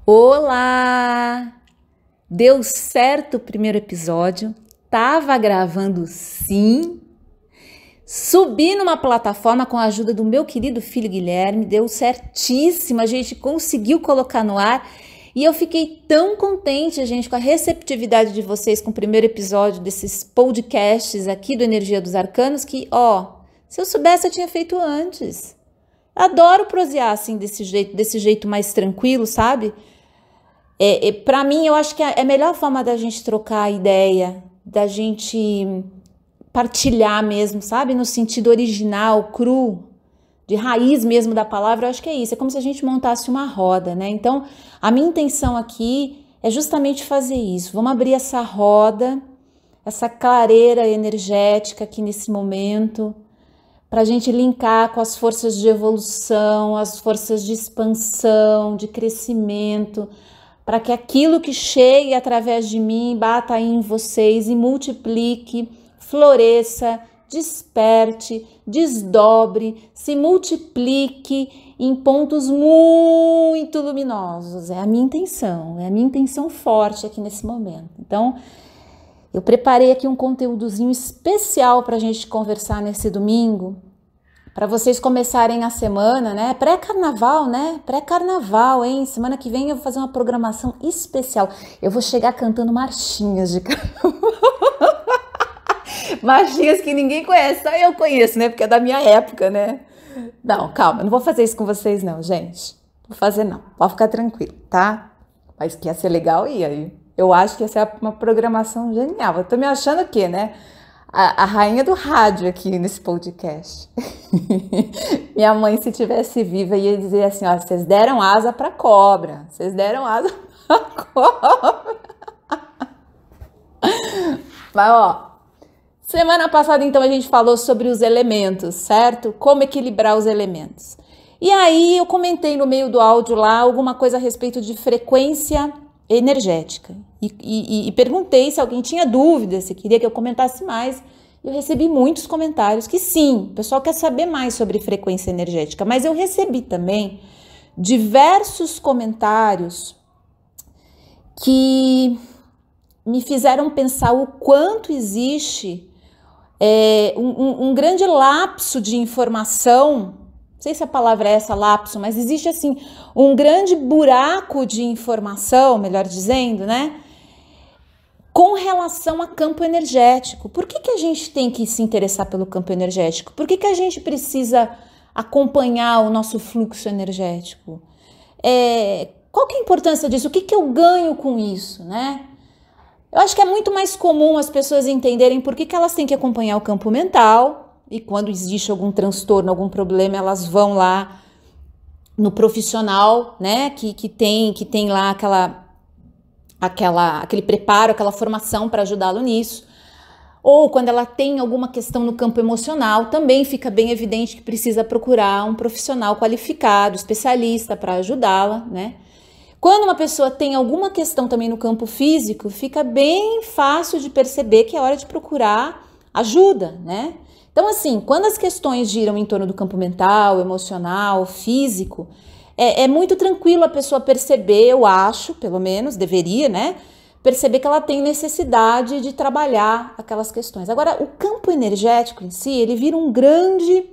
Olá! Deu certo o primeiro episódio, tava gravando sim, subi numa plataforma com a ajuda do meu querido filho Guilherme, deu certíssimo, a gente conseguiu colocar no ar e eu fiquei tão contente, gente, com a receptividade de vocês com o primeiro episódio desses podcasts aqui do Energia dos Arcanos que, se eu soubesse eu tinha feito antes. Adoro prosear assim desse jeito mais tranquilo, sabe? Para mim, eu acho que é a melhor forma da gente trocar ideia, da gente partilhar mesmo, sabe? No sentido original, cru, de raiz mesmo da palavra, eu acho que é isso. É como se a gente montasse uma roda, né? Então, a minha intenção aqui é justamente fazer isso. Vamos abrir essa roda, essa clareira energética aqui nesse momento, para a gente linkar com as forças de evolução, as forças de expansão, de crescimento, para que aquilo que chegue através de mim bata aí em vocês e multiplique, floresça, desperte, desdobre, se multiplique em pontos muito luminosos. É a minha intenção forte aqui nesse momento. Então, eu preparei aqui um conteúdozinho especial para a gente conversar nesse domingo, para vocês começarem a semana, né? Pré-carnaval, né? Pré-carnaval, hein? Semana que vem eu vou fazer uma programação especial. Eu vou chegar cantando marchinhas de carnaval. Marchinhas que ninguém conhece, só eu conheço, né? Porque é da minha época, né? Não, calma, não vou fazer isso com vocês não, gente. Não vou fazer não, pode ficar tranquilo, tá? Mas que ia ser legal, ia. Eu acho que ia ser uma programação genial. Eu tô me achando o quê, né? A rainha do rádio aqui nesse podcast. Minha mãe, se tivesse viva, ia dizer assim, vocês deram asa pra cobra. Vocês deram asa pra cobra. Mas, semana passada, então, a gente falou sobre os elementos, certo? Como equilibrar os elementos. E aí, eu comentei no meio do áudio lá alguma coisa a respeito de frequência energética. E perguntei se alguém tinha dúvida, se queria que eu comentasse mais. Eu recebi muitos comentários que sim, o pessoal quer saber mais sobre frequência energética, mas eu recebi também diversos comentários que me fizeram pensar o quanto existe um grande lapso de informação. Não sei se a palavra é essa, lapso, mas existe assim um grande buraco de informação, melhor dizendo, né? Com relação a campo energético. Por que a gente tem que se interessar pelo campo energético? Por que a gente precisa acompanhar o nosso fluxo energético? Qual que é a importância disso? O que eu ganho com isso, né? Eu acho que é muito mais comum as pessoas entenderem por que elas têm que acompanhar o campo mental. E quando existe algum transtorno, algum problema, elas vão lá no profissional, né, que tem lá aquele preparo, aquela formação para ajudá-lo nisso. Ou quando ela tem alguma questão no campo emocional, também fica bem evidente que precisa procurar um profissional qualificado, especialista para ajudá-la, né? Quando uma pessoa tem alguma questão também no campo físico, fica bem fácil de perceber que é hora de procurar ajuda, né? Então, assim, quando as questões giram em torno do campo mental, emocional, físico, é muito tranquilo a pessoa perceber, eu acho, pelo menos, deveria, né? Perceber que ela tem necessidade de trabalhar aquelas questões. Agora, o campo energético em si, ele vira um grande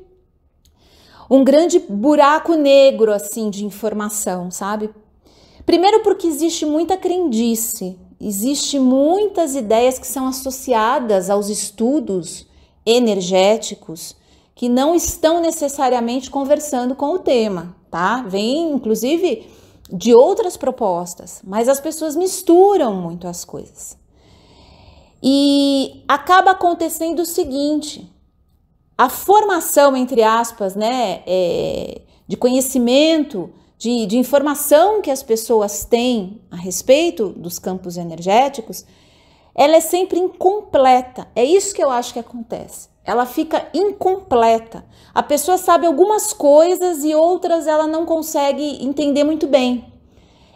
buraco negro, assim, de informação, sabe? Primeiro porque existe muita crendice, existe muitas ideias que são associadas aos estudos energéticos que não estão necessariamente conversando com o tema, tá? Vem, inclusive, de outras propostas, mas as pessoas misturam muito as coisas. E acaba acontecendo o seguinte, a formação, entre aspas, né, de conhecimento, de informação que as pessoas têm a respeito dos campos energéticos, ela é sempre incompleta. É isso que eu acho que acontece. Ela fica incompleta. A pessoa sabe algumas coisas e outras ela não consegue entender muito bem.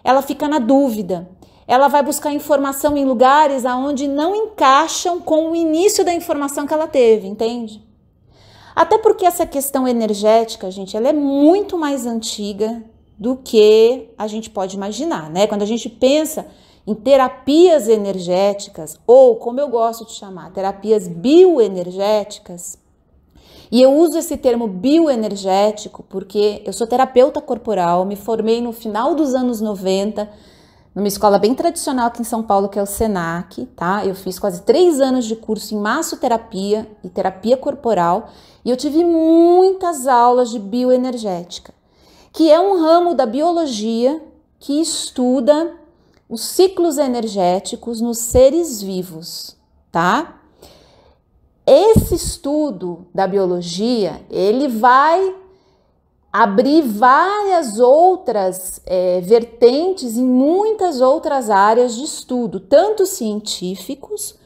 Ela fica na dúvida. Ela vai buscar informação em lugares onde não encaixam com o início da informação que ela teve, entende? Até porque essa questão energética, gente, ela é muito mais antiga do que a gente pode imaginar, né? Quando a gente pensa em terapias energéticas, ou como eu gosto de chamar, terapias bioenergéticas, e eu uso esse termo bioenergético porque eu sou terapeuta corporal, me formei no final dos anos 90, numa escola bem tradicional aqui em São Paulo, que é o SENAC, tá? Eu fiz quase 3 anos de curso em massoterapia e terapia corporal, e eu tive muitas aulas de bioenergética, que é um ramo da biologia que estuda os ciclos energéticos nos seres vivos, tá? Esse estudo da biologia, ele vai abrir várias outras vertentes em muitas outras áreas de estudo, tanto científicos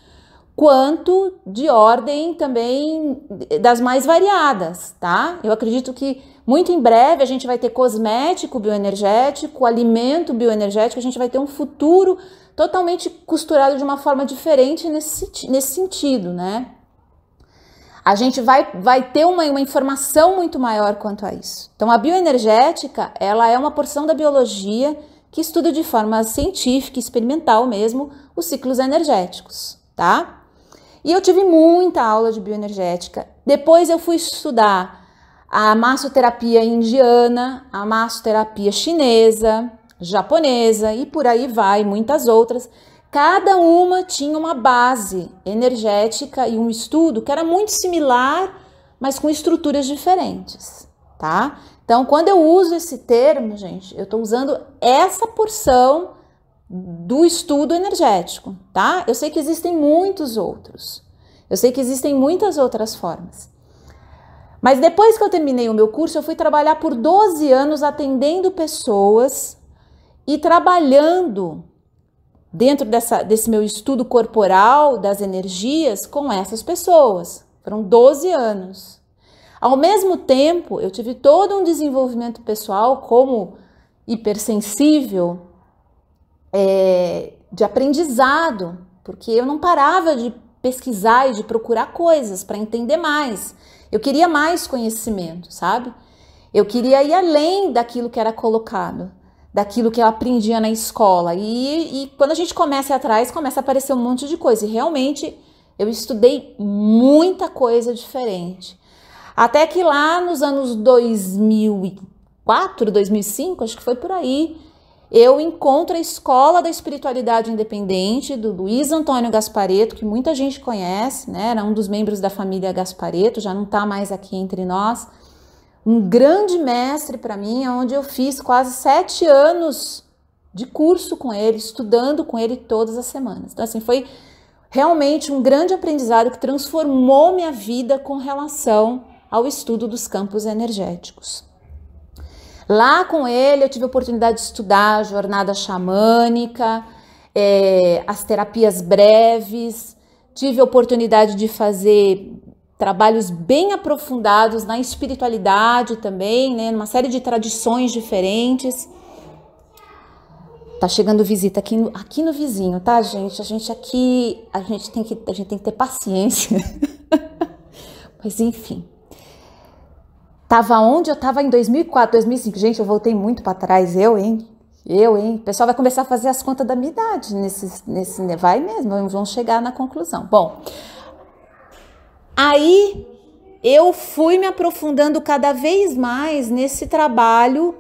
quanto de ordem também das mais variadas, tá? Eu acredito que muito em breve a gente vai ter cosmético bioenergético, alimento bioenergético, a gente vai ter um futuro totalmente costurado de uma forma diferente nesse sentido, né? A gente vai ter uma informação muito maior quanto a isso. Então, a bioenergética, ela é uma porção da biologia que estuda de forma científica, experimental mesmo, os ciclos energéticos, tá? E eu tive muita aula de bioenergética. Depois eu fui estudar a massoterapia indiana, a massoterapia chinesa, japonesa e por aí vai, muitas outras. Cada uma tinha uma base energética e um estudo que era muito similar, mas com estruturas diferentes, tá? Então, quando eu uso esse termo, gente, eu estou usando essa porção do estudo energético, tá? Eu sei que existem muitos outros, eu sei que existem muitas outras formas. Mas depois que eu terminei o meu curso, eu fui trabalhar por 12 anos atendendo pessoas e trabalhando dentro desse meu estudo corporal das energias com essas pessoas. Foram 12 anos. Ao mesmo tempo, eu tive todo um desenvolvimento pessoal como hipersensível, de aprendizado, porque eu não parava de pesquisar e de procurar coisas para entender mais. Eu queria mais conhecimento, sabe? Eu queria ir além daquilo que era colocado, daquilo que eu aprendia na escola. E quando a gente começa atrás, começa a aparecer um monte de coisa. E realmente eu estudei muita coisa diferente. Até que lá nos anos 2004, 2005, acho que foi por aí, eu encontro a Escola da Espiritualidade Independente, do Luiz Antônio Gasparetto, que muita gente conhece, né? Era um dos membros da família Gasparetto, já não está mais aqui entre nós. Um grande mestre para mim, onde eu fiz quase 7 anos de curso com ele, estudando com ele todas as semanas. Então, assim, foi realmente um grande aprendizado que transformou minha vida com relação ao estudo dos campos energéticos. Lá com ele eu tive a oportunidade de estudar a jornada xamânica, as terapias breves, tive a oportunidade de fazer trabalhos bem aprofundados na espiritualidade também, né? Numa série de tradições diferentes. Tá chegando visita aqui no vizinho, tá, gente? A gente tem que ter paciência. Mas enfim. Tava onde eu tava em 2004, 2005. Gente, eu voltei muito para trás, hein? O pessoal vai começar a fazer as contas da minha idade vai mesmo, vamos chegar na conclusão. Bom, aí eu fui me aprofundando cada vez mais nesse trabalho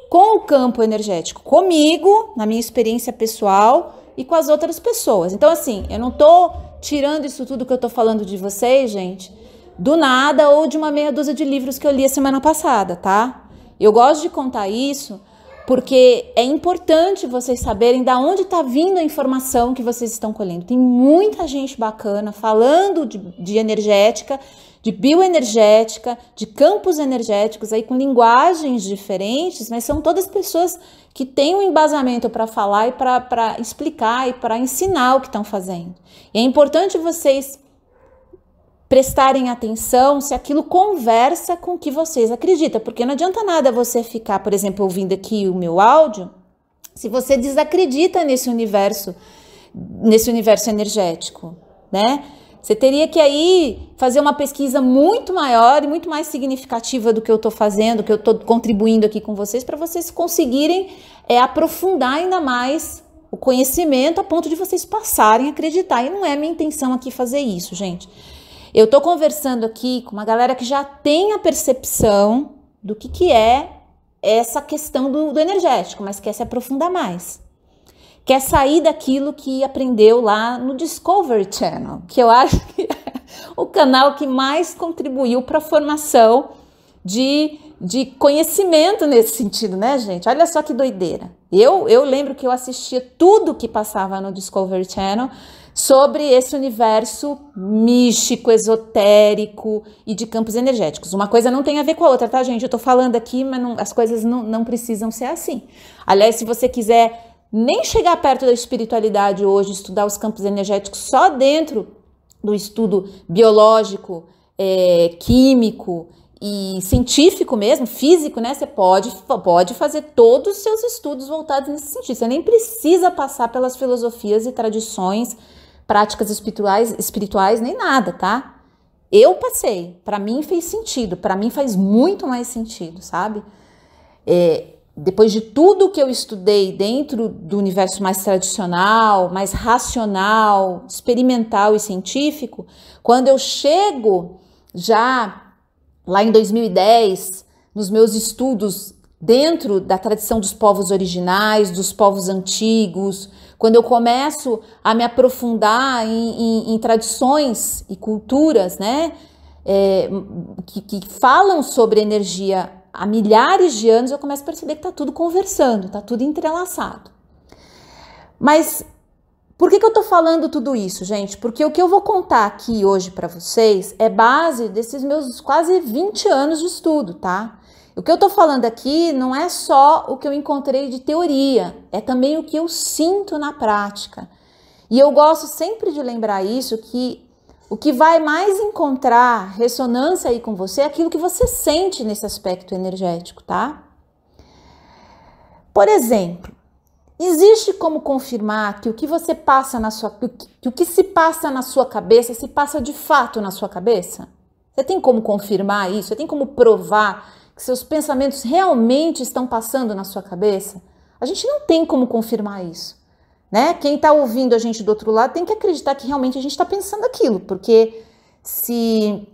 com o campo energético, comigo, na minha experiência pessoal e com as outras pessoas. Então, assim, eu não tô tirando isso tudo que eu tô falando de vocês, gente, do nada ou de uma meia dúzia de livros que eu li a semana passada, tá? Eu gosto de contar isso porque é importante vocês saberem da onde está vindo a informação que vocês estão colhendo. Tem muita gente bacana falando de energética, de bioenergética, de campos energéticos, aí com linguagens diferentes, mas são todas pessoas que têm um embasamento para falar e para explicar e para ensinar o que estão fazendo. E é importante vocês prestarem atenção se aquilo conversa com o que vocês acreditam, porque não adianta nada você ficar, por exemplo, ouvindo aqui o meu áudio, se você desacredita nesse universo energético, né? Você teria que aí fazer uma pesquisa muito maior e muito mais significativa do que eu estou fazendo, que eu estou contribuindo aqui com vocês, para vocês conseguirem aprofundar ainda mais o conhecimento a ponto de vocês passarem a acreditar. E não é minha intenção aqui fazer isso, gente. Eu estou conversando aqui com uma galera que já tem a percepção do que é essa questão do energético, mas quer se aprofundar mais. Quer sair daquilo que aprendeu lá no Discovery Channel, que eu acho que é o canal que mais contribuiu para a formação de conhecimento nesse sentido, né, gente? Olha só que doideira. Eu lembro que eu assistia tudo que passava no Discovery Channel sobre esse universo místico, esotérico e de campos energéticos. Uma coisa não tem a ver com a outra, tá, gente? Eu tô falando aqui, mas as coisas não precisam ser assim. Aliás, se você quiser nem chegar perto da espiritualidade hoje, estudar os campos energéticos só dentro do estudo biológico, químico e científico mesmo, físico, né? Você pode fazer todos os seus estudos voltados nesse sentido. Você nem precisa passar pelas filosofias e tradições, práticas espirituais, nem nada, tá? Eu passei, para mim fez sentido, para mim faz muito mais sentido, sabe? Depois de tudo que eu estudei dentro do universo mais tradicional, mais racional, experimental e científico, quando eu chego já lá em 2010, nos meus estudos dentro da tradição dos povos originais, dos povos antigos, quando eu começo a me aprofundar em tradições e culturas, né, que falam sobre energia há milhares de anos, eu começo a perceber que está tudo conversando, está tudo entrelaçado. Mas por que eu estou falando tudo isso, gente? Porque o que eu vou contar aqui hoje para vocês é base desses meus quase 20 anos de estudo, tá? O que eu estou falando aqui não é só o que eu encontrei de teoria, é também o que eu sinto na prática. E eu gosto sempre de lembrar isso, que o que vai mais encontrar ressonância aí com você é aquilo que você sente nesse aspecto energético, tá? Por exemplo, existe como confirmar que o que você passa que o que se passa na sua cabeça se passa de fato na sua cabeça? Você tem como confirmar isso? Você tem como provar que seus pensamentos realmente estão passando na sua cabeça? A gente não tem como confirmar isso, né? Quem está ouvindo a gente do outro lado tem que acreditar que realmente a gente está pensando aquilo, porque se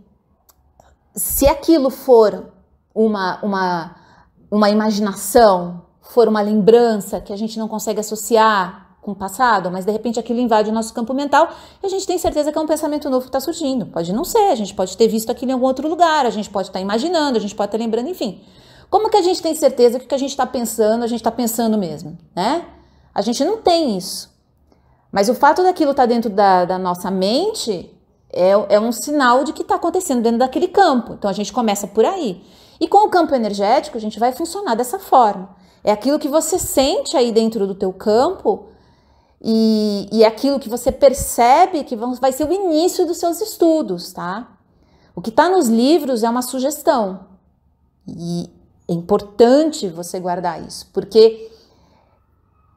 aquilo for uma imaginação, for uma lembrança que a gente não consegue associar com o passado, mas de repente aquilo invade o nosso campo mental e a gente tem certeza que é um pensamento novo que está surgindo. Pode não ser, a gente pode ter visto aquilo em algum outro lugar, a gente pode estar imaginando, a gente pode estar lembrando, enfim. Como que a gente tem certeza que o que a gente está pensando, a gente está pensando mesmo, né? A gente não tem isso. Mas o fato daquilo estar dentro da nossa mente é um sinal de que está acontecendo dentro daquele campo. Então a gente começa por aí. E com o campo energético a gente vai funcionar dessa forma. É aquilo que você sente aí dentro do teu campo e aquilo que você percebe que vai ser o início dos seus estudos, tá? O que está nos livros é uma sugestão. E é importante você guardar isso, porque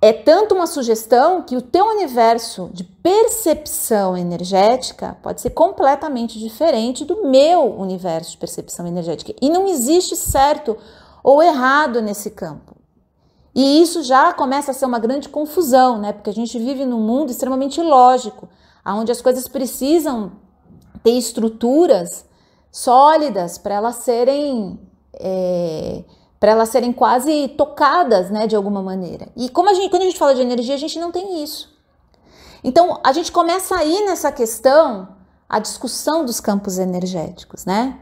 é tanto uma sugestão que o teu universo de percepção energética pode ser completamente diferente do meu universo de percepção energética. E não existe certo ou errado nesse campo. E isso já começa a ser uma grande confusão, né? Porque a gente vive num mundo extremamente lógico, onde as coisas precisam ter estruturas sólidas para elas serem quase tocadas, né, de alguma maneira. E quando a gente fala de energia, a gente não tem isso. Então, a gente começa a ir nessa questão, a discussão dos campos energéticos, né?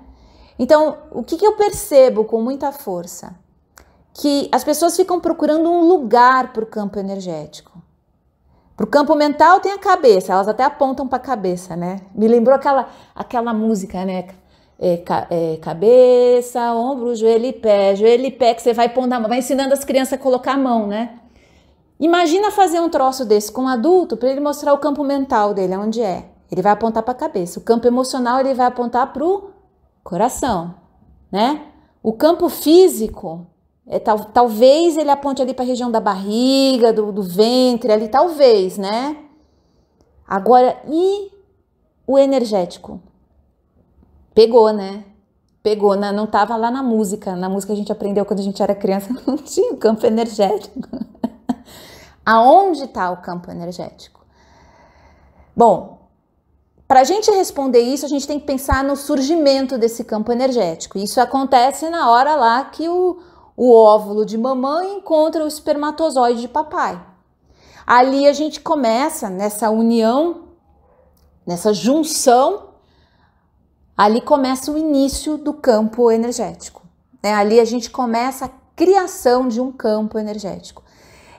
Então, o que eu percebo com muita força? Que as pessoas ficam procurando um lugar para o campo energético. Para o campo mental tem a cabeça, elas até apontam para a cabeça, né? Me lembrou aquela música, né? Cabeça, ombro, joelho e pé, que você vai pondo vai ensinando as crianças a colocar a mão, né? Imagina fazer um troço desse com um adulto para ele mostrar o campo mental dele, onde é. Ele vai apontar para a cabeça. O campo emocional ele vai apontar para o coração, né? O campo físico, talvez ele aponte ali para a região da barriga, do ventre, ali talvez, né? Agora, e o energético. Pegou, né? Pegou, não estava lá na música. Na música a gente aprendeu quando a gente era criança, não tinha o campo energético. Aonde está o campo energético? Bom, para a gente responder isso, a gente tem que pensar no surgimento desse campo energético. Isso acontece na hora lá que o óvulo de mamãe encontra o espermatozoide de papai. Ali a gente começa nessa união, nessa junção, ali começa o início do campo energético. Ali a gente começa a criação de um campo energético.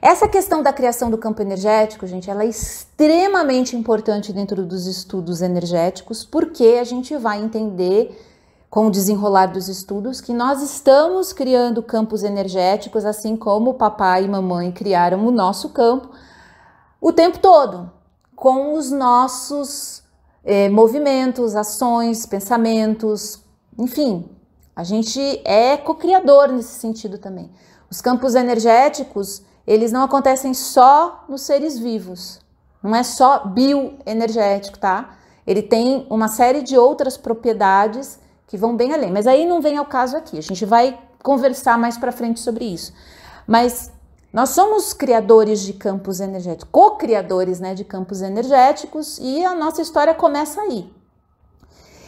Essa questão da criação do campo energético, gente, ela é extremamente importante dentro dos estudos energéticos, porque a gente vai entender, com o desenrolar dos estudos, que nós estamos criando campos energéticos, assim como o papai e mamãe criaram o nosso campo, o tempo todo, com os nossos movimentos, ações, pensamentos, enfim, a gente é co-criador nesse sentido também. Os campos energéticos, eles não acontecem só nos seres vivos, não é só bioenergético, tá? Ele tem uma série de outras propriedades que vão bem além, mas aí não vem ao caso aqui, a gente vai conversar mais para frente sobre isso. Mas nós somos criadores de campos energéticos, co-criadores, né, de campos energéticos, e a nossa história começa aí.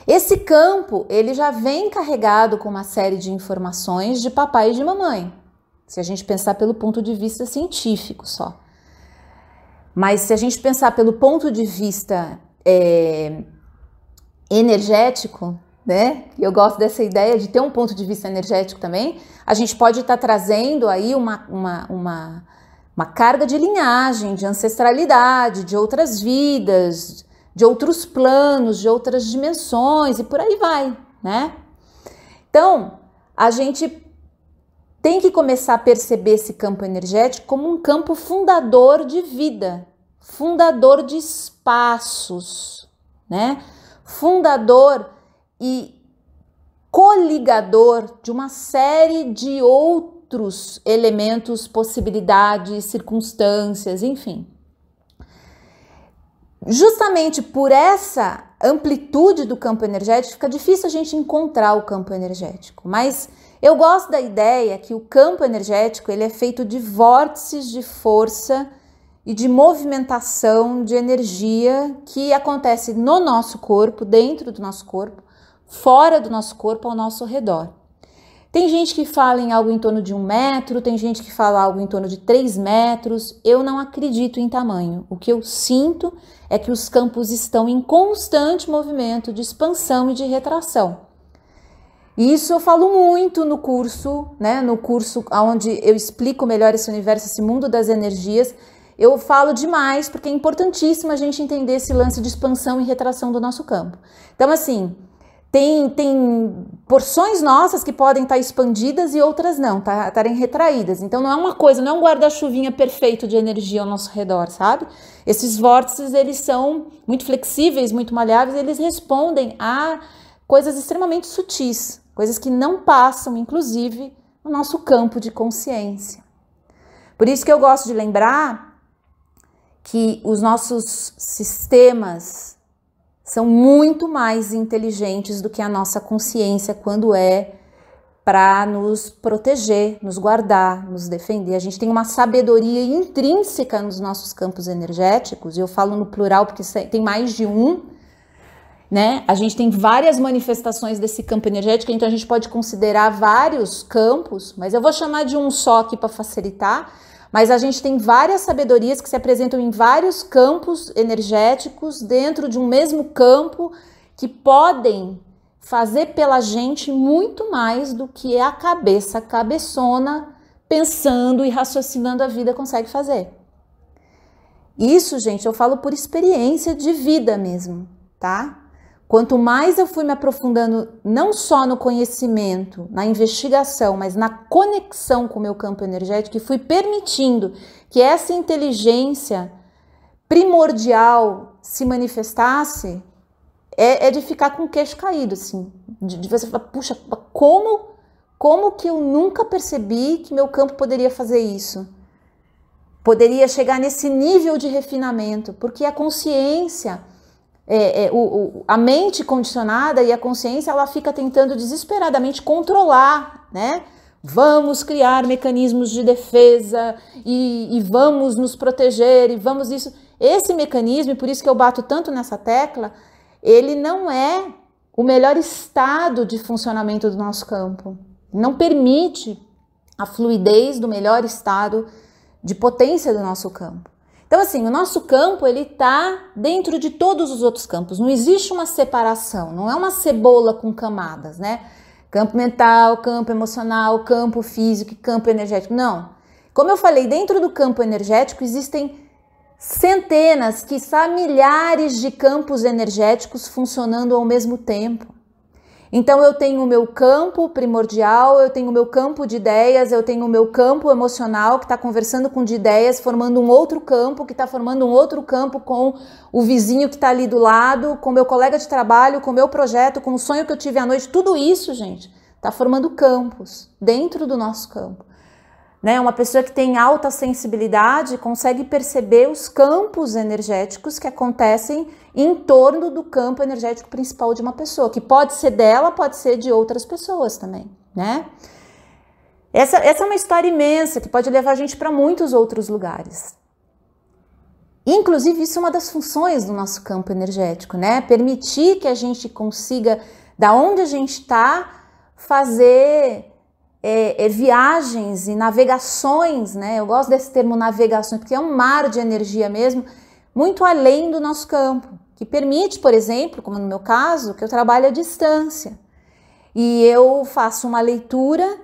Esse campo, ele já vem carregado com uma série de informações de papai e de mamãe, se a gente pensar pelo ponto de vista científico só. Mas se a gente pensar pelo ponto de vista energético, né? Eu gosto dessa ideia de ter um ponto de vista energético também. A gente pode estar trazendo aí uma carga de linhagem, de ancestralidade, de outras vidas, de outros planos, de outras dimensões e por aí vai, né? Então, a gente tem que começar a perceber esse campo energético como um campo fundador de vida, fundador de espaços, né? Fundador e coligador de uma série de outros elementos, possibilidades, circunstâncias, enfim. Justamente por essa amplitude do campo energético, fica difícil a gente encontrar o campo energético, mas eu gosto da ideia que o campo energético ele é feito de vórtices de força e de movimentação de energia que acontece no nosso corpo, dentro do nosso corpo, fora do nosso corpo, ao nosso redor. Tem gente que fala em algo em torno de 1 metro, tem gente que fala algo em torno de 3 metros. Eu não acredito em tamanho. O que eu sinto é que os campos estão em constante movimento de expansão e de retração. E isso eu falo muito no curso, né? No curso onde eu explico melhor esse universo, esse mundo das energias. Eu falo demais porque é importantíssimo a gente entender esse lance de expansão e retração do nosso campo. Então, assim, tem porções nossas que podem estar expandidas e outras não, estarem retraídas. Então, não é uma coisa, não é um guarda-chuvinha perfeito de energia ao nosso redor, sabe? Esses vórtices, eles são muito flexíveis, muito maleáveis, eles respondem a coisas extremamente sutis, coisas que não passam, inclusive, no nosso campo de consciência. Por isso que eu gosto de lembrar que os nossos sistemas são muito mais inteligentes do que a nossa consciência quando é para nos proteger, nos guardar, nos defender. A gente tem uma sabedoria intrínseca nos nossos campos energéticos, e eu falo no plural porque tem mais de um, né? A gente tem várias manifestações desse campo energético, então a gente pode considerar vários campos, mas eu vou chamar de um só aqui para facilitar. Mas a gente tem várias sabedorias que se apresentam em vários campos energéticos dentro de um mesmo campo que podem fazer pela gente muito mais do que a cabeçona, pensando e raciocinando a vida consegue fazer. Isso, gente, eu falo por experiência de vida mesmo, tá? Quanto mais eu fui me aprofundando não só no conhecimento, na investigação, mas na conexão com o meu campo energético e fui permitindo que essa inteligência primordial se manifestasse, é de ficar com o queixo caído, assim, de você falar, puxa, como que eu nunca percebi que meu campo poderia fazer isso? Poderia chegar nesse nível de refinamento, porque a consciência a mente condicionada e a consciência, ela fica tentando desesperadamente controlar, né? Vamos criar mecanismos de defesa e vamos nos proteger e vamos isso. Esse mecanismo, e por isso que eu bato tanto nessa tecla, ele não é o melhor estado de funcionamento do nosso campo. Não permite a fluidez do melhor estado de potência do nosso campo. Então, assim, o nosso campo, ele está dentro de todos os outros campos. Não existe uma separação, não é uma cebola com camadas, né? Campo mental, campo emocional, campo físico e campo energético. Não. Como eu falei, dentro do campo energético existem centenas, quiçá milhares de campos energéticos funcionando ao mesmo tempo. Então eu tenho o meu campo primordial, eu tenho o meu campo de ideias, eu tenho o meu campo emocional que está conversando com de ideias, formando um outro campo, que está formando um outro campo com o vizinho que está ali do lado, com o meu colega de trabalho, com o meu projeto, com o sonho que eu tive à noite. Tudo isso, gente, está formando campos dentro do nosso campo. Né? Uma pessoa que tem alta sensibilidade consegue perceber os campos energéticos que acontecem em torno do campo energético principal de uma pessoa, que pode ser dela, pode ser de outras pessoas também, né? Essa é uma história imensa que pode levar a gente para muitos outros lugares. Inclusive, isso é uma das funções do nosso campo energético, né? Permitir que a gente consiga, da onde a gente está, fazer viagens e navegações, né? Eu gosto desse termo navegações, porque é um mar de energia mesmo, muito além do nosso campo, que permite, por exemplo, como no meu caso, que eu trabalho à distância. E eu faço uma leitura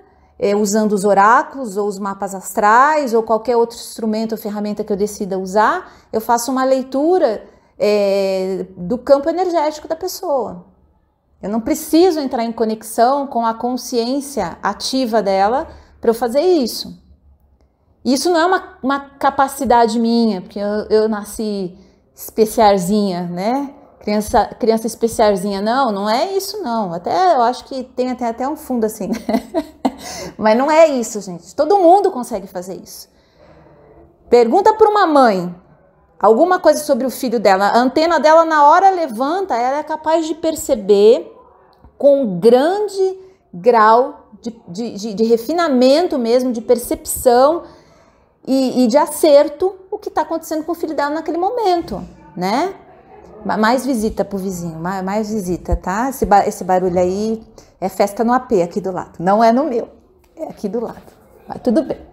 usando os oráculos ou os mapas astrais ou qualquer outro instrumento ou ferramenta que eu decida usar, eu faço uma leitura do campo energético da pessoa. Eu não preciso entrar em conexão com a consciência ativa dela para eu fazer isso. Isso não é uma capacidade minha, porque eu nasci especiarzinha, né? Criança especiarzinha. Não é isso não. Até eu acho que tem até um fundo assim. Mas não é isso, gente. Todo mundo consegue fazer isso. Pergunta para uma mãe alguma coisa sobre o filho dela, a antena dela na hora levanta, ela é capaz de perceber com um grande grau de refinamento mesmo, de percepção e de acerto o que está acontecendo com o filho dela naquele momento, né? Mais visita pro vizinho, mais visita, tá? Esse barulho aí é festa no AP aqui do lado, não é no meu, é aqui do lado, mas tudo bem.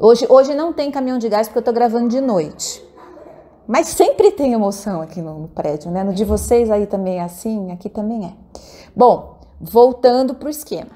Hoje não tem caminhão de gás porque eu tô gravando de noite. Mas sempre tem emoção aqui no prédio, né? No de vocês aí também é assim, aqui também é. Bom, voltando pro esquema.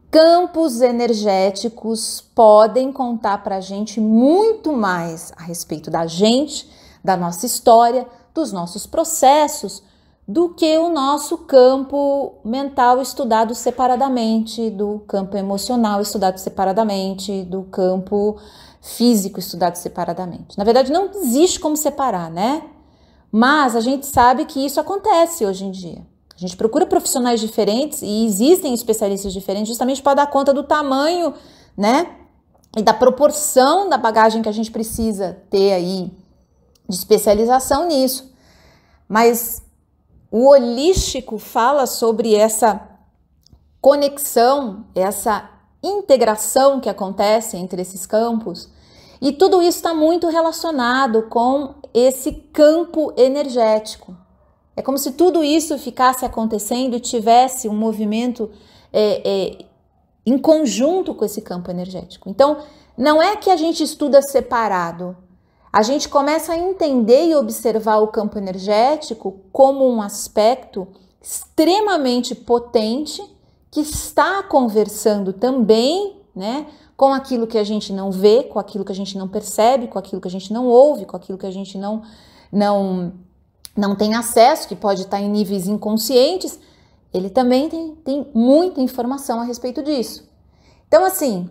Campos energéticos podem contar pra gente muito mais a respeito da gente, da nossa história, dos nossos processos, do que o nosso campo mental estudado separadamente, do campo emocional estudado separadamente, do campo físico estudado separadamente. Na verdade, não existe como separar, né? Mas a gente sabe que isso acontece hoje em dia. A gente procura profissionais diferentes e existem especialistas diferentes justamente para dar conta do tamanho, né? E da proporção da bagagem que a gente precisa ter aí de especialização nisso. Mas o holístico fala sobre essa conexão, essa integração que acontece entre esses campos, e tudo isso está muito relacionado com esse campo energético. É como se tudo isso ficasse acontecendo e tivesse um movimento em conjunto com esse campo energético. Então, não é que a gente estuda separado, a gente começa a entender e observar o campo energético como um aspecto extremamente potente que está conversando também, né, com aquilo que a gente não vê, com aquilo que a gente não percebe, com aquilo que a gente não ouve, com aquilo que a gente não tem acesso, que pode estar em níveis inconscientes. Ele também tem muita informação a respeito disso. Então, assim,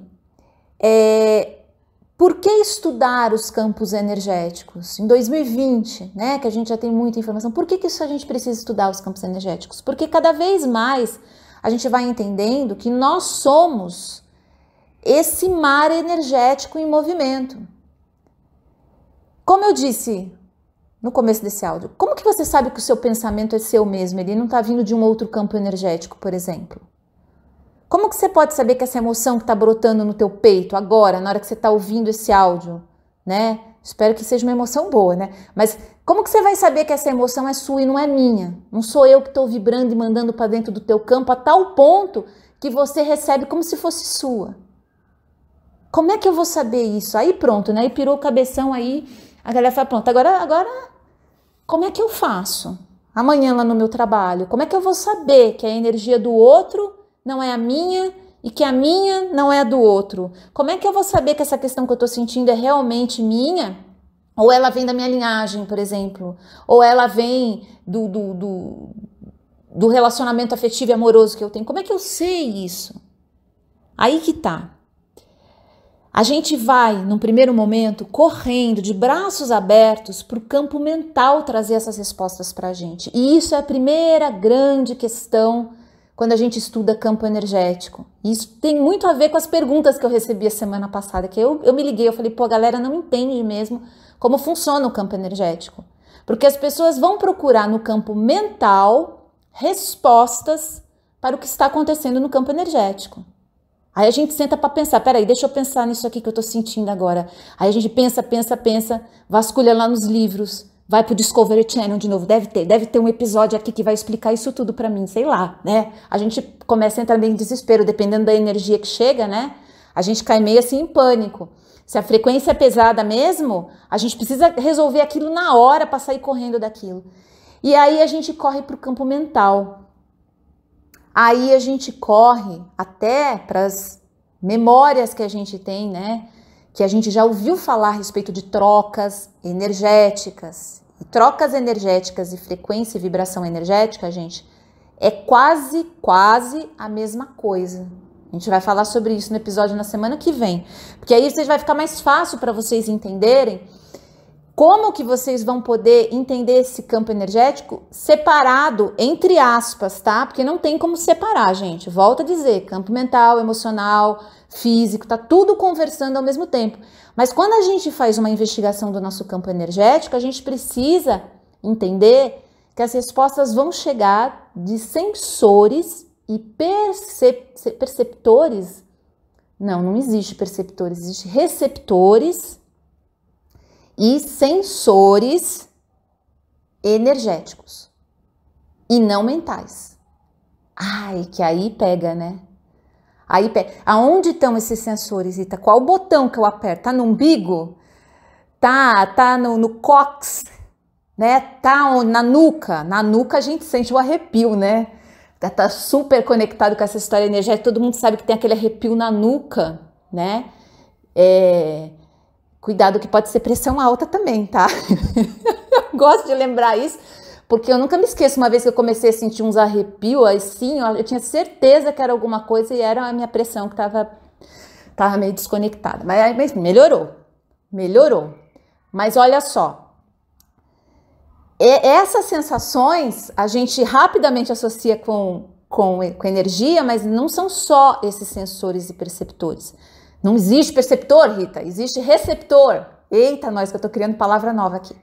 por que estudar os campos energéticos? Em 2020, né, que a gente já tem muita informação, por que isso a gente precisa estudar os campos energéticos? Porque cada vez mais a gente vai entendendo que nós somos esse mar energético em movimento. Como eu disse no começo desse áudio, como que você sabe que o seu pensamento é seu mesmo? Ele não está vindo de um outro campo energético, por exemplo. Como que você pode saber que essa emoção que está brotando no teu peito agora, na hora que você está ouvindo esse áudio, né? Espero que seja uma emoção boa, né? Mas como que você vai saber que essa emoção é sua e não é minha? Não sou eu que estou vibrando e mandando para dentro do teu campo a tal ponto que você recebe como se fosse sua. Como é que eu vou saber isso? Aí pronto, né? Aí pirou o cabeção, aí a galera fala, pronto, agora como é que eu faço? Amanhã lá no meu trabalho, como é que eu vou saber que a energia do outro não é a minha e que a minha não é a do outro? Como é que eu vou saber que essa questão que eu tô sentindo é realmente minha? Ou ela vem da minha linhagem, por exemplo? Ou ela vem do relacionamento afetivo e amoroso que eu tenho? Como é que eu sei isso? Aí que tá. A gente vai, num primeiro momento, correndo de braços abertos para o campo mental trazer essas respostas para a gente. E isso é a primeira grande questão quando a gente estuda campo energético. Isso tem muito a ver com as perguntas que eu recebi a semana passada, que eu me liguei, eu falei, pô, a galera não entende mesmo como funciona o campo energético. Porque as pessoas vão procurar no campo mental respostas para o que está acontecendo no campo energético. Aí a gente senta para pensar, peraí, deixa eu pensar nisso aqui que eu tô sentindo agora. Aí a gente pensa, vasculha lá nos livros, vai pro Discovery Channel de novo, deve ter um episódio aqui que vai explicar isso tudo para mim, sei lá, né? A gente começa a entrar meio em desespero, dependendo da energia que chega, né? A gente cai meio assim em pânico. Se a frequência é pesada mesmo, a gente precisa resolver aquilo na hora para sair correndo daquilo. E aí a gente corre pro campo mental. Aí a gente corre até para as memórias que a gente tem, né? Que a gente já ouviu falar a respeito de trocas energéticas. E trocas energéticas e frequência e vibração energética, gente, é quase a mesma coisa. A gente vai falar sobre isso no episódio na semana que vem. Porque aí vai ficar mais fácil para vocês entenderem como que vocês vão poder entender esse campo energético separado, entre aspas, tá? Porque não tem como separar, gente. Volto a dizer, campo mental, emocional, físico, tá tudo conversando ao mesmo tempo. Mas quando a gente faz uma investigação do nosso campo energético, a gente precisa entender que as respostas vão chegar de sensores e perceptores. Não existe perceptores, existe receptores e sensores energéticos e não mentais. Ai, que aí pega, né? Aí pega. Aonde estão esses sensores, Rita? Qual botão que eu aperto? Tá no umbigo? Tá no cóccix, né? Tá na nuca. Na nuca a gente sente o arrepio, né? Tá super conectado com essa história energética. Todo mundo sabe que tem aquele arrepio na nuca, né? Cuidado que pode ser pressão alta também, tá? Eu gosto de lembrar isso, porque eu nunca me esqueço uma vez que eu comecei a sentir uns arrepios, assim, eu tinha certeza que era alguma coisa e era a minha pressão que tava meio desconectada. Mas melhorou. Mas olha só, essas sensações a gente rapidamente associa com energia, mas não são só esses sensores e perceptores. Não existe perceptor, Rita, existe receptor. Eita, nós que eu tô criando palavra nova aqui.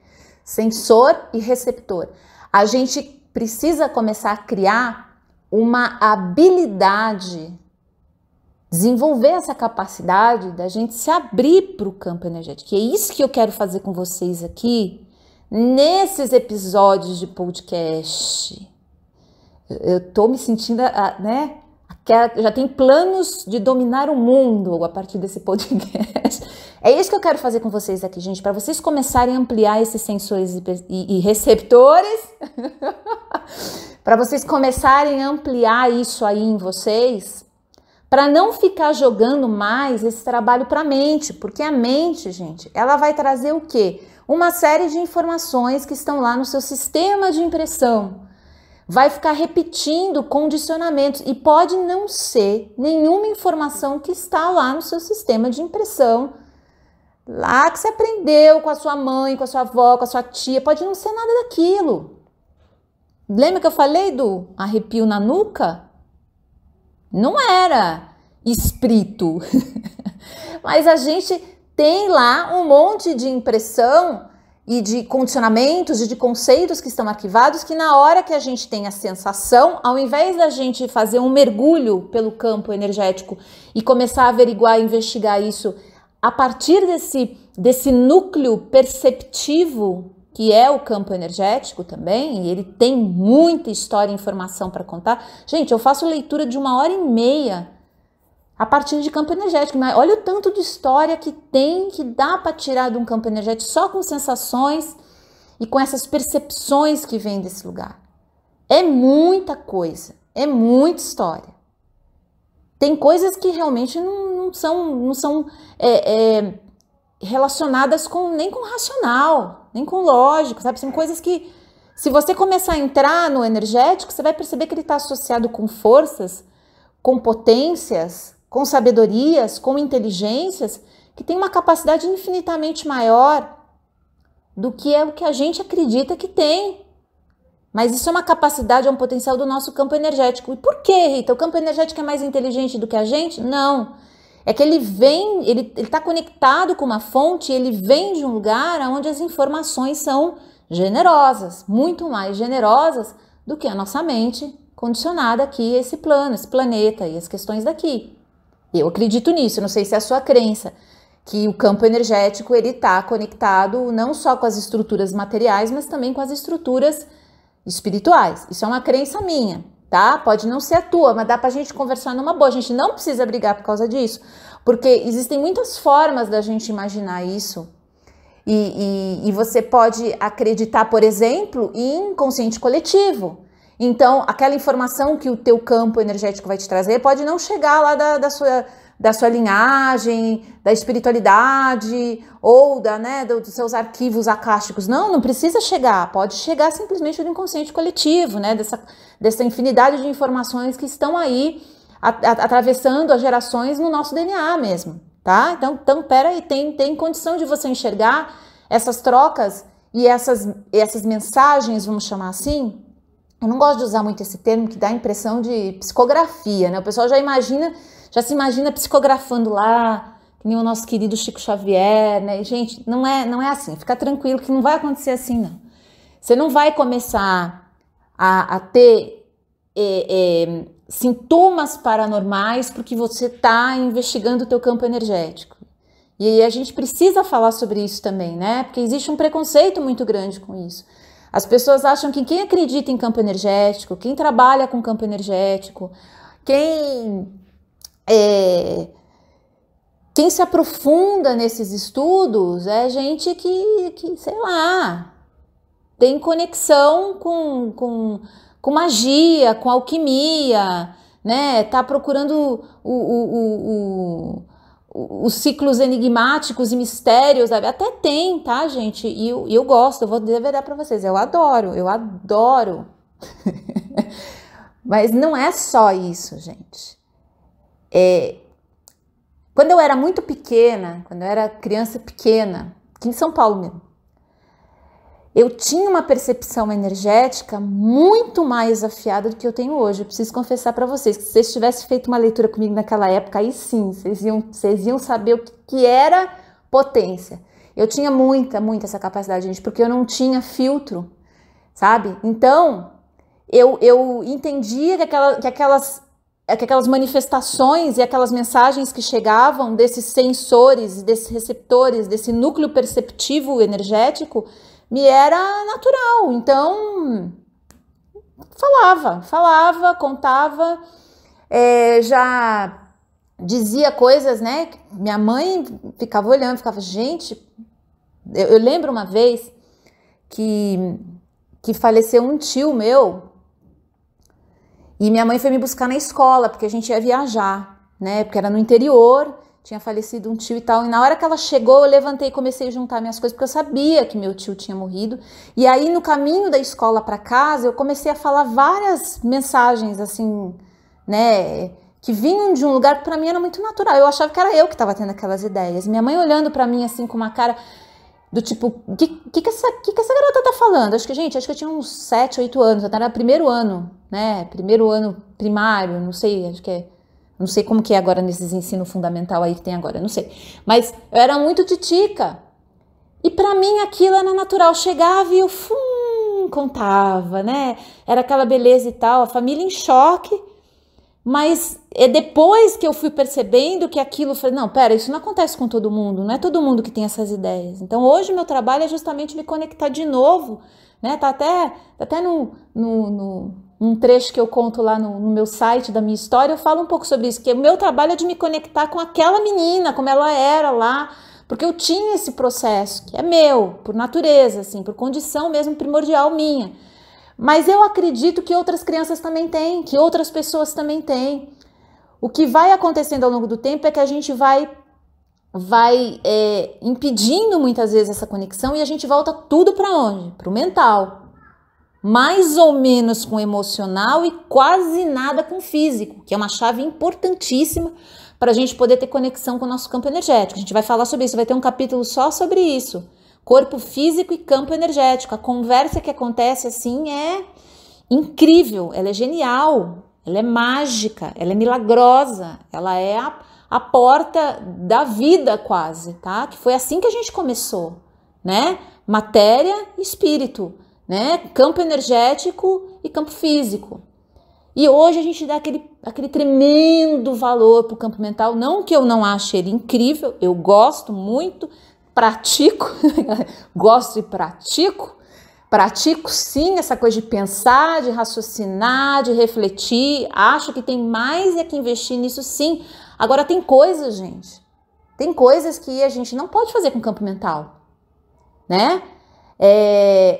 Sensor e receptor. A gente precisa começar a criar uma habilidade, desenvolver essa capacidade da gente se abrir para o campo energético. E é isso que eu quero fazer com vocês aqui, nesses episódios de podcast. Eu tô me sentindo, né? Já tem planos de dominar o mundo a partir desse podcast. É isso que eu quero fazer com vocês aqui, gente, para vocês começarem a ampliar esses sensores e receptores, para vocês começarem a ampliar isso aí em vocês, para não ficar jogando mais esse trabalho para a mente, porque a mente, gente, ela vai trazer o quê? Uma série de informações que estão lá no seu sistema de impressão. Vai ficar repetindo condicionamentos e pode não ser nenhuma informação que está lá no seu sistema de impressão, lá que você aprendeu com a sua mãe, com a sua avó, com a sua tia, pode não ser nada daquilo. Lembra que eu falei do arrepio na nuca? Não era espírito, mas a gente tem lá um monte de impressão e de condicionamentos e de conceitos que estão arquivados, que na hora que a gente tem a sensação, ao invés da gente fazer um mergulho pelo campo energético e começar a averiguar e investigar isso a partir desse núcleo perceptivo que é o campo energético também, e ele tem muita história e informação para contar. Gente, eu faço leitura de 1h30 a partir de campo energético, mas olha o tanto de história que tem, que dá para tirar de um campo energético só com sensações e com essas percepções que vêm desse lugar. É muita coisa, é muita história. Tem coisas que realmente não são relacionadas nem com racional, nem com lógico, sabe? São coisas que, se você começar a entrar no energético, você vai perceber que ele está associado com forças, com potências, com sabedorias, com inteligências, que tem uma capacidade infinitamente maior do que é o que a gente acredita que tem. Mas isso é uma capacidade, é um potencial do nosso campo energético. E por quê, Rita? O campo energético é mais inteligente do que a gente? Não. É que ele está conectado com uma fonte, ele vem de um lugar onde as informações são generosas, muito mais generosas do que a nossa mente condicionada aqui a esse plano, esse planeta e as questões daqui. Eu acredito nisso, não sei se é a sua crença, que o campo energético ele está conectado não só com as estruturas materiais, mas também com as estruturas espirituais. Isso é uma crença minha, tá? Pode não ser a tua, mas dá pra gente conversar numa boa. A gente não precisa brigar por causa disso, porque existem muitas formas da gente imaginar isso. E você pode acreditar, por exemplo, em inconsciente coletivo. Então, aquela informação que o teu campo energético vai te trazer pode não chegar lá da sua linhagem, da espiritualidade ou dos seus arquivos acásticos. Não precisa chegar. Pode chegar simplesmente do inconsciente coletivo, né? Dessa infinidade de informações que estão aí atravessando as gerações no nosso DNA mesmo, tá? Então peraí, tem condição de você enxergar essas trocas e essas mensagens, vamos chamar assim. Eu não gosto de usar muito esse termo que dá a impressão de psicografia, né? O pessoal já se imagina psicografando lá, que nem o nosso querido Chico Xavier, né? Gente, não é assim, fica tranquilo que não vai acontecer assim, não. Você não vai começar a ter sintomas paranormais porque você está investigando o teu campo energético. E aí a gente precisa falar sobre isso também, né? Porque existe um preconceito muito grande com isso. As pessoas acham que quem acredita em campo energético, quem trabalha com campo energético, quem se aprofunda nesses estudos é gente que sei lá, tem conexão com magia, com alquimia, né? Tá procurando os ciclos enigmáticos e mistérios, sabe? Até tem, tá, gente? E eu gosto, eu vou deverar pra vocês, eu adoro. Mas não é só isso, gente. Quando eu era muito pequena, quando eu era criança pequena, aqui em São Paulo mesmo, eu tinha uma percepção energética muito mais afiada do que eu tenho hoje. Eu preciso confessar para vocês que se vocês tivessem feito uma leitura comigo naquela época, aí sim, vocês iam saber o que era potência. Eu tinha muita essa capacidade, gente, porque eu não tinha filtro, sabe? Então, eu entendia que aquelas manifestações e aquelas mensagens que chegavam desses sensores, desses receptores, desse núcleo perceptivo energético, me era natural. Então, falava, contava, já dizia coisas, né? Minha mãe ficava olhando, ficava, gente, eu lembro uma vez que faleceu um tio meu e minha mãe foi me buscar na escola, porque a gente ia viajar, né? Porque era no interior, tinha falecido um tio e tal. E na hora que ela chegou, eu levantei e comecei a juntar minhas coisas, porque eu sabia que meu tio tinha morrido. E aí, no caminho da escola para casa, eu comecei a falar várias mensagens, assim, né? Que vinham de um lugar que para mim era muito natural. Eu achava que era eu que estava tendo aquelas ideias. Minha mãe olhando para mim, assim, com uma cara do tipo, o que essa garota tá falando? Acho que eu tinha uns 7, 8 anos, até era primeiro ano, né? Primeiro ano primário, não sei, não sei como que é agora nesses ensino fundamental aí que tem agora, não sei. Mas eu era muito titica. E para mim aquilo era natural, chegava e eu contava, né? Era aquela beleza e tal, a família em choque, mas é depois que eu fui percebendo que aquilo, falei, não, pera, isso não acontece com todo mundo, não é todo mundo que tem essas ideias. Então hoje o meu trabalho é justamente me conectar de novo, né? Tá até num trecho que eu conto lá no meu site da minha história, eu falo um pouco sobre isso, que o meu trabalho é de me conectar com aquela menina, como ela era lá, porque eu tinha esse processo, que é meu, por natureza, assim, por condição mesmo primordial minha. Mas eu acredito que outras crianças também têm, que outras pessoas também têm. O que vai acontecendo ao longo do tempo é que a gente vai impedindo muitas vezes essa conexão e a gente volta tudo para onde? Para o mental. Mais ou menos com o emocional e quase nada com o físico, que é uma chave importantíssima para a gente poder ter conexão com o nosso campo energético. A gente vai falar sobre isso, vai ter um capítulo só sobre isso. Corpo físico e campo energético. A conversa que acontece assim é incrível, ela é genial, ela é mágica, ela é milagrosa, ela é a porta da vida quase, tá? Que foi assim que a gente começou, né? Matéria e espírito, né? Campo energético e campo físico. E hoje a gente dá aquele tremendo valor para o campo mental, não que eu não ache ele incrível, eu gosto muito, pratico, gosto e pratico sim essa coisa de pensar, de raciocinar, de refletir, acho que tem mais é que investir nisso sim. Agora tem coisas, gente, tem coisas que a gente não pode fazer com o campo mental, né?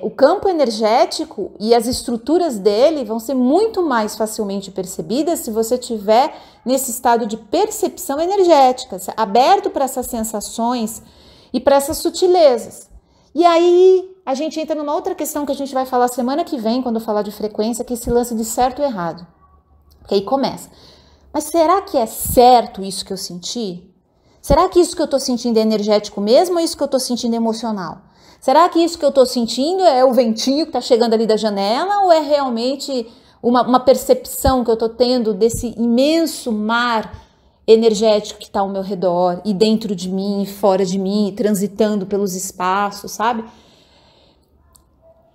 O campo energético e as estruturas dele vão ser muito mais facilmente percebidas se você tiver nesse estado de percepção energética, aberto para essas sensações e para essas sutilezas. E aí a gente entra numa outra questão que a gente vai falar semana que vem, quando eu falar de frequência, que é esse lance de certo e errado. Porque aí começa. Mas será que é certo isso que eu senti? Será que isso que eu estou sentindo é energético mesmo ou isso que eu estou sentindo é emocional? Será que isso que eu estou sentindo é o ventinho que está chegando ali da janela ou é realmente uma percepção que eu estou tendo desse imenso mar energético que está ao meu redor e dentro de mim, e fora de mim, transitando pelos espaços, sabe?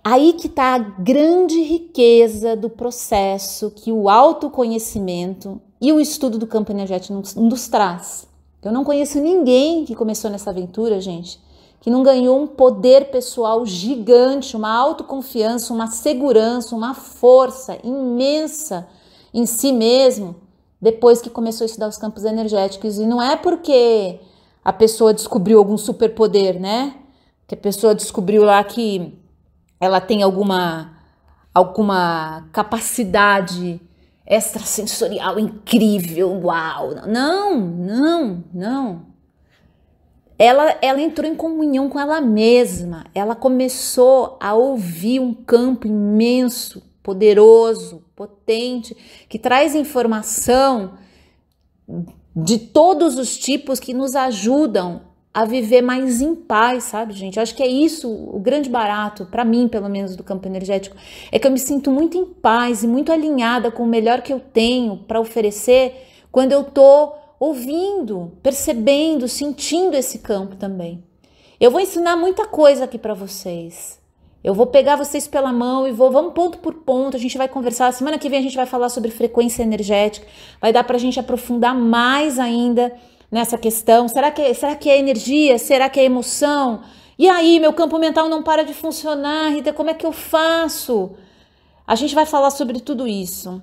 Aí que está a grande riqueza do processo que o autoconhecimento e o estudo do campo energético nos traz. Eu não conheço ninguém que começou nessa aventura, gente, que não ganhou um poder pessoal gigante, uma autoconfiança, uma segurança, uma força imensa em si mesmo, depois que começou a estudar os campos energéticos. E não é porque a pessoa descobriu algum superpoder, né? Que a pessoa descobriu lá que ela tem alguma capacidade extrasensorial incrível, uau. Não. Ela entrou em comunhão com ela mesma, ela começou a ouvir um campo imenso, poderoso, potente, que traz informação de todos os tipos que nos ajudam a viver mais em paz, sabe, gente? Eu acho que é isso o grande barato, para mim, pelo menos, do campo energético, é que eu me sinto muito em paz e muito alinhada com o melhor que eu tenho para oferecer quando eu tô ouvindo, percebendo, sentindo esse campo também. Eu vou ensinar muita coisa aqui para vocês. Eu vou pegar vocês pela mão e vamos ponto por ponto, a gente vai conversar. Semana que vem a gente vai falar sobre frequência energética, vai dar pra gente aprofundar mais ainda nessa questão. Será que é energia? Será que é emoção? E aí, meu campo mental não para de funcionar, Rita, como é que eu faço? A gente vai falar sobre tudo isso,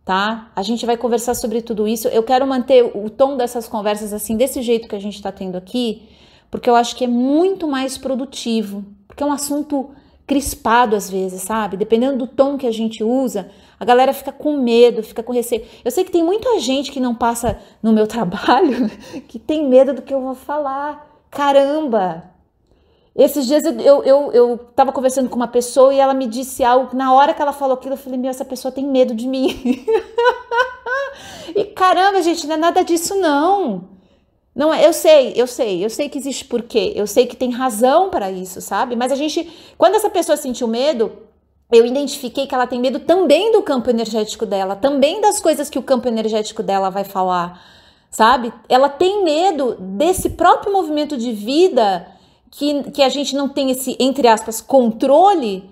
tá? A gente vai conversar sobre tudo isso. Eu quero manter o tom dessas conversas assim, desse jeito que a gente tá tendo aqui, porque eu acho que é muito mais produtivo, porque é um assunto crispado às vezes, sabe? Dependendo do tom que a gente usa, a galera fica com medo, fica com receio. Eu sei que tem muita gente que não passa no meu trabalho que tem medo do que eu vou falar. Caramba! Esses dias eu tava conversando com uma pessoa e ela me disse algo, na hora que ela falou aquilo, eu falei, meu, essa pessoa tem medo de mim. E caramba, gente, não é nada disso não. Não, eu sei que existe porquê, eu sei que tem razão para isso, sabe? Mas a gente, quando essa pessoa sentiu medo, eu identifiquei que ela tem medo também do campo energético dela, também das coisas que o campo energético dela vai falar, sabe? Ela tem medo desse próprio movimento de vida que a gente não tem esse, entre aspas, controle,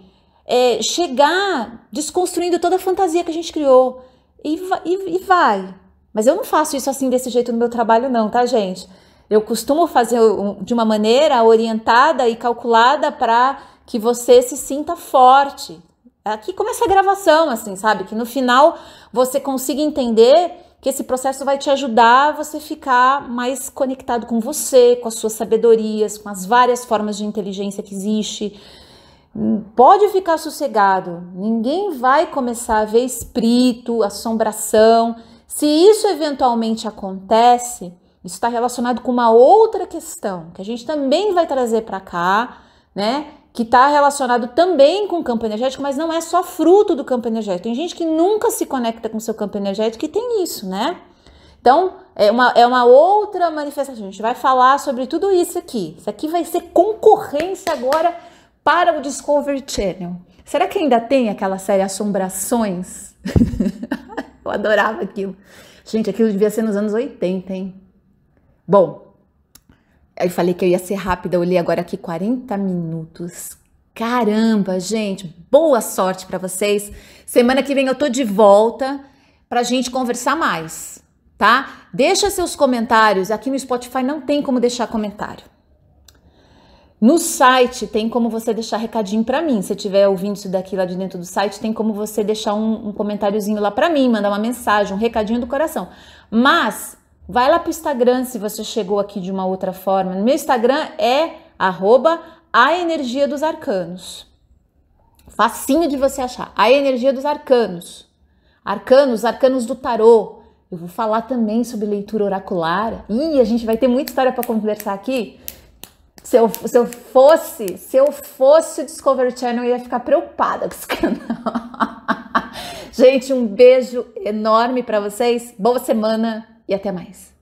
chegar desconstruindo toda a fantasia que a gente criou. E vai. Mas eu não faço isso assim desse jeito no meu trabalho não, tá, gente? Eu costumo fazer de uma maneira orientada e calculada para que você se sinta forte. Aqui começa a gravação, assim, sabe? Que no final você consiga entender que esse processo vai te ajudar a você ficar mais conectado com você, com as suas sabedorias, com as várias formas de inteligência que existe. Pode ficar sossegado, ninguém vai começar a ver espírito, assombração. Se isso eventualmente acontece, isso está relacionado com uma outra questão, que a gente também vai trazer para cá, né? Que está relacionado também com o campo energético, mas não é só fruto do campo energético. Tem gente que nunca se conecta com o seu campo energético e tem isso, né? Então, é uma outra manifestação. A gente vai falar sobre tudo isso aqui. Isso aqui vai ser concorrência agora para o Discovery Channel. Será que ainda tem aquela série Assombrações? Eu adorava aquilo. Gente, aquilo devia ser nos anos 80, hein? Bom, aí falei que eu ia ser rápida, eu olhei agora aqui 40 minutos. Caramba, gente, boa sorte para vocês. Semana que vem eu tô de volta pra gente conversar mais, tá? Deixa seus comentários, aqui no Spotify não tem como deixar comentário. No site tem como você deixar recadinho para mim. Se você estiver ouvindo isso daqui lá de dentro do site, tem como você deixar um comentáriozinho lá para mim, mandar uma mensagem, um recadinho do coração. Mas vai lá pro Instagram se você chegou aqui de uma outra forma. No meu Instagram é @aenergiadosarcanos. Facinho de você achar. A energia dos arcanos. Arcanos do tarô. Eu vou falar também sobre leitura oracular. A gente vai ter muita história para conversar aqui. Se eu fosse o Discovery Channel, eu ia ficar preocupada com esse canal. Gente, um beijo enorme para vocês. Boa semana e até mais.